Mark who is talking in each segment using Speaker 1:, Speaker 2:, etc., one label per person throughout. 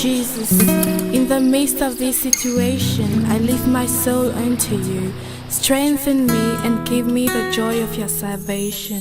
Speaker 1: Jesus, in the midst of this situation, I lift my soul unto you. Strengthen me and give me the joy of your salvation.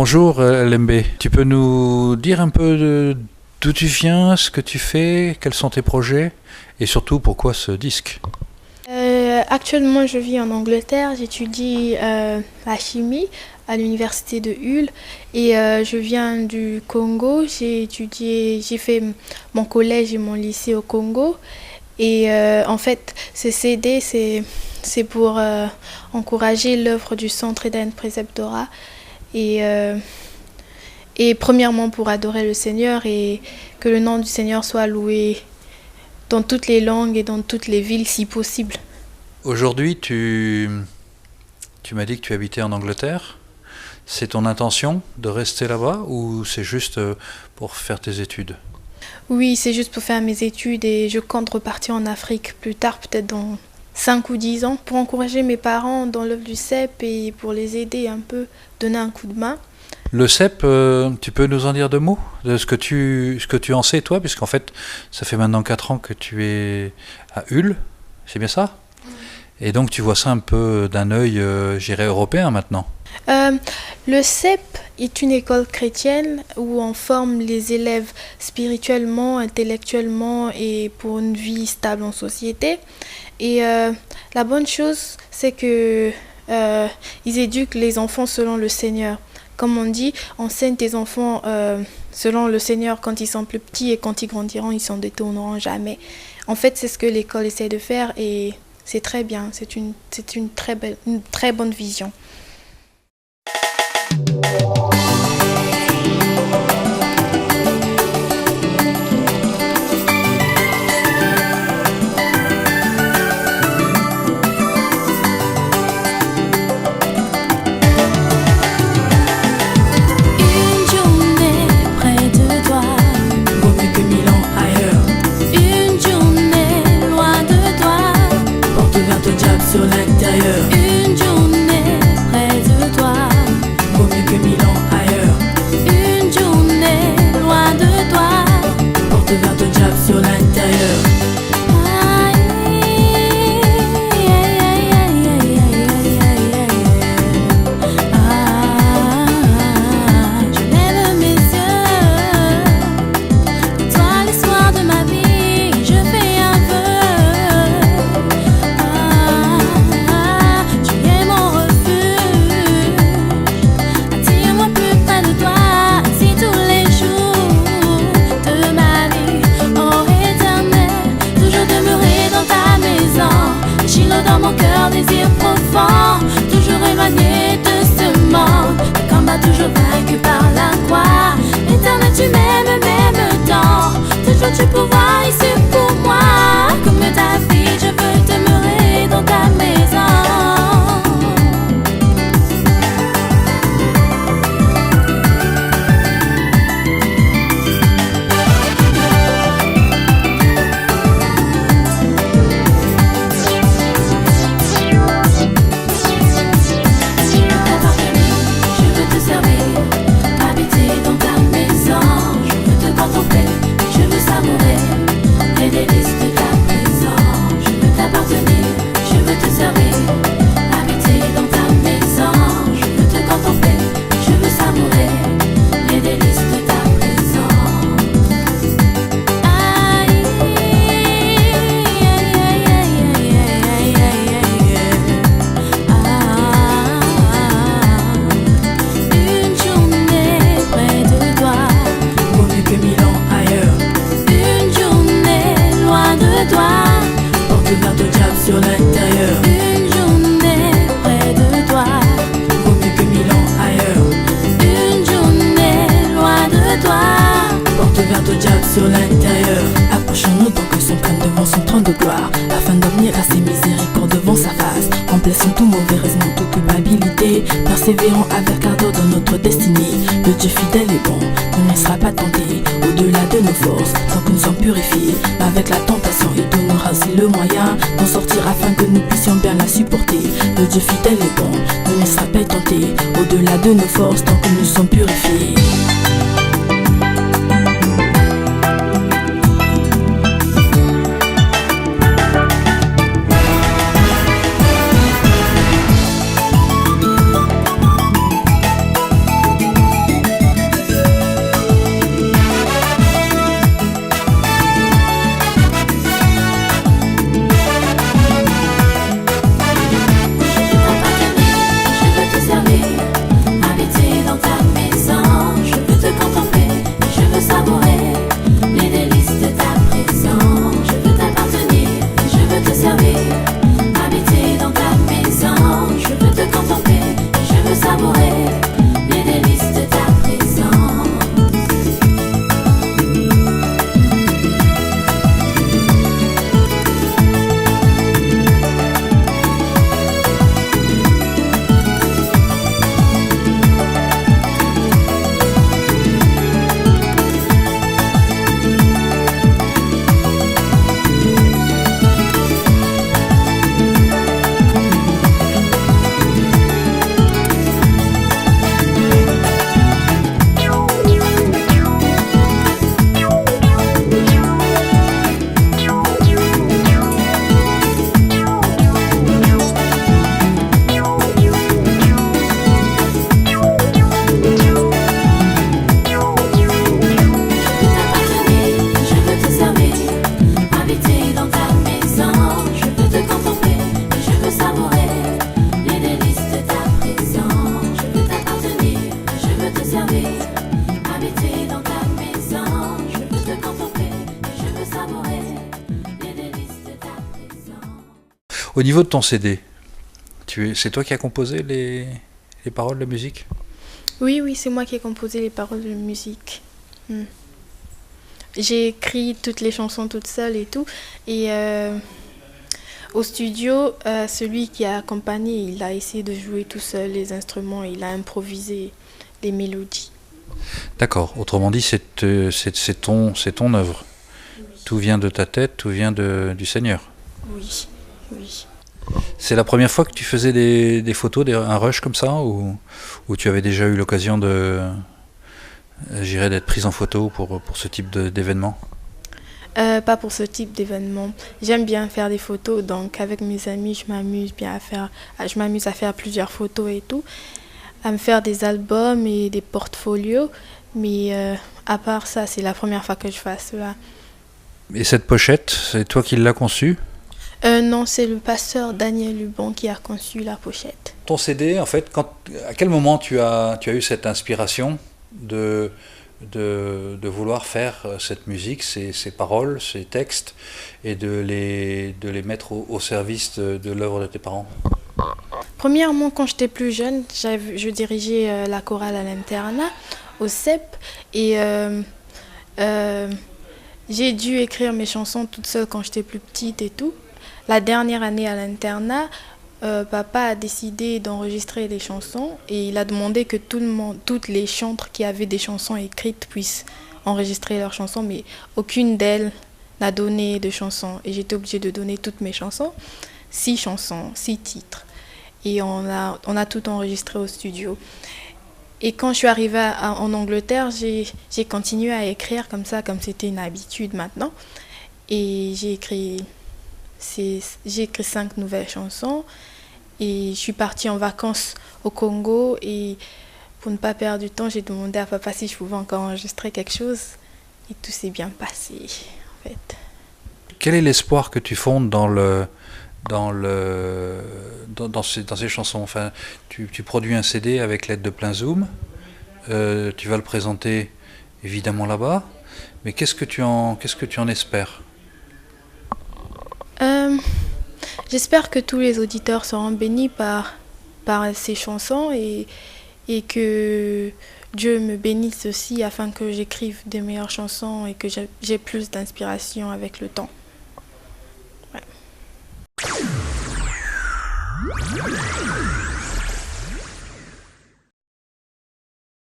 Speaker 2: Bonjour Lembe, tu peux nous dire un peu D'où tu viens, ce que tu fais, quels sont tes projets et surtout pourquoi ce disque?
Speaker 1: Actuellement, je vis en Angleterre. J'étudie la chimie à l'université de Hull et je viens du Congo. J'ai fait mon collège et mon lycée au Congo. Et en fait, ce CD, c'est pour encourager l'œuvre du Centre Eden Preceptora et premièrement pour adorer le Seigneur et que le nom du Seigneur soit loué dans toutes les langues et dans toutes les villes si possible.
Speaker 2: Aujourd'hui, tu m'as dit que tu habitais en Angleterre. C'est ton intention de rester là-bas ou c'est juste pour faire tes études?
Speaker 1: Oui, c'est juste pour faire mes études et je compte repartir en Afrique plus tard, peut-être dans 5 ou 10 ans, pour encourager mes parents dans l'œuvre du CEP et pour les aider un peu, donner un coup de main.
Speaker 2: Le CEP, tu peux nous en dire deux mots de ce que tu en sais toi, puisqu'en fait, ça fait maintenant 4 ans que tu es à Hull, c'est bien ça? Et donc tu vois ça un peu d'un œil, j'irais, européen maintenant.
Speaker 1: Le CEP est une école chrétienne où on forme les élèves spirituellement, intellectuellement et pour une vie stable en société. Et la bonne chose, c'est que ils éduquent les enfants selon le Seigneur. Comme on dit, enseigne tes enfants selon le Seigneur quand ils sont plus petits et quand ils grandiront, ils s'en détourneront jamais. En fait, c'est ce que l'école essaie de faire et c'est très bien. C'est une très bonne vision.
Speaker 3: Sur l'intérieur,
Speaker 1: Une journée près de toi,
Speaker 3: vaut mieux que 1000 ans ailleurs.
Speaker 1: une journée loin de toi.
Speaker 3: Porte vers ton diable sur l'intérieur.
Speaker 1: Je lève mes yeux, toi l'espoir de ma vie, je fais un vœu. Tu es mon refuge, attire-moi plus près de toi, ainsi tous les jours de ma vie. Oh éternel, toujours demeurer dans ta maison, Shiloh dans mon cœur, désir profond, toujours éloigné de ce monde, le combat toujours vaincu par la croix. Éternel, tu m'aimes même tant, toujours tu pouvoir ici pour moi. Comme David, je veux demeurer dans ta maison.
Speaker 3: Je veux te servir, habiter dans ta maison. Je veux te contempler, je veux savourer les délices de ta présence. Je veux t'appartenir, je veux te servir, habiter dans ta maison. Je veux te contempler, je veux savourer les délices de ta présence.
Speaker 1: Aïe, une journée près de toi,
Speaker 3: Vaut mieux que 1000 ans ailleurs.
Speaker 1: une journée loin de toi,
Speaker 3: Porte vers ton diable sur l'intérieur.
Speaker 1: une journée près de toi,
Speaker 3: Vaut mieux que 1000 ans ailleurs.
Speaker 1: une journée loin de toi.
Speaker 3: Porte vers ton diable sur l'intérieur. Approchons-nous donc que son prenne devant son trône de gloire, afin d'obtenir à ses miséricordes devant sa face. Remplaçons tout mauvais raisonnement, toute culpabilité. Persévérons avec ardeur dans notre destinée. Le Dieu fidèle est bon, ne laissera pas tenter au-delà de nos forces, tant que nous sommes purifiés. Avec la tentation, il donnera aussi le moyen d'en sortir afin que nous puissions bien la supporter. Le Dieu fidèle est bon, ne laissera pas tenter au-delà de nos forces, tant que nous sommes purifiés.
Speaker 2: Au niveau de ton CD, c'est toi qui as composé les paroles de musique?
Speaker 3: Oui, oui, c'est moi qui ai composé les paroles de musique. Hmm. J'ai écrit toutes les chansons toute seule et tout. Et au studio, celui qui a accompagné, il a essayé de jouer tout seul les instruments, il a improvisé les mélodies.
Speaker 2: D'accord. Autrement dit, c'est ton œuvre. Tout vient de ta tête, tout vient du Seigneur.
Speaker 3: Oui, oui.
Speaker 2: C'est la première fois que tu faisais des photos, un rush comme ça, ou tu avais déjà eu l'occasion d'être prise en photo pour ce type d'événement?
Speaker 3: Pas pour ce type d'événement. J'aime bien faire des photos, donc avec mes amis, je m'amuse à faire plusieurs photos et tout, à me faire des albums et des portfolios. Mais à part ça, c'est la première fois que je fais cela.
Speaker 2: Et cette pochette, c'est toi qui l'as conçue?
Speaker 3: Non, c'est le pasteur Daniel Lubon qui a conçu la pochette.
Speaker 2: Ton CD, en fait, à quel moment tu as eu cette inspiration de vouloir faire cette musique, ces paroles, ces textes, et de les mettre au service de l'œuvre de tes parents?
Speaker 3: Premièrement, quand j'étais plus jeune, je dirigeais la chorale à l'internat, au CEP, et j'ai dû écrire mes chansons toute seule quand j'étais plus petite et tout. La dernière année à l'internat, papa a décidé d'enregistrer des chansons et il a demandé que toutes les chantres qui avaient des chansons écrites puissent enregistrer leurs chansons, mais aucune d'elles n'a donné de chansons. Et j'étais obligée de donner toutes mes chansons, 6 chansons, 6 titres. Et on a tout enregistré au studio. Et quand je suis arrivée en Angleterre, j'ai continué à écrire comme ça, comme c'était une habitude maintenant. Et j'ai écrit 5 nouvelles chansons. Et je suis partie en vacances au Congo. Et pour ne pas perdre du temps, j'ai demandé à papa si je pouvais encore enregistrer quelque chose. Et tout s'est bien passé, en fait.
Speaker 2: Quel est l'espoir que tu fondes dans ces chansons? Enfin, tu produis un CD avec l'aide de Plein Zoom, tu vas le présenter évidemment là-bas, mais qu'est-ce que tu en espères?
Speaker 3: J'espère que tous les auditeurs seront bénis par ces chansons et que Dieu me bénisse aussi afin que j'écrive des meilleures chansons et que j'ai plus d'inspiration avec le temps.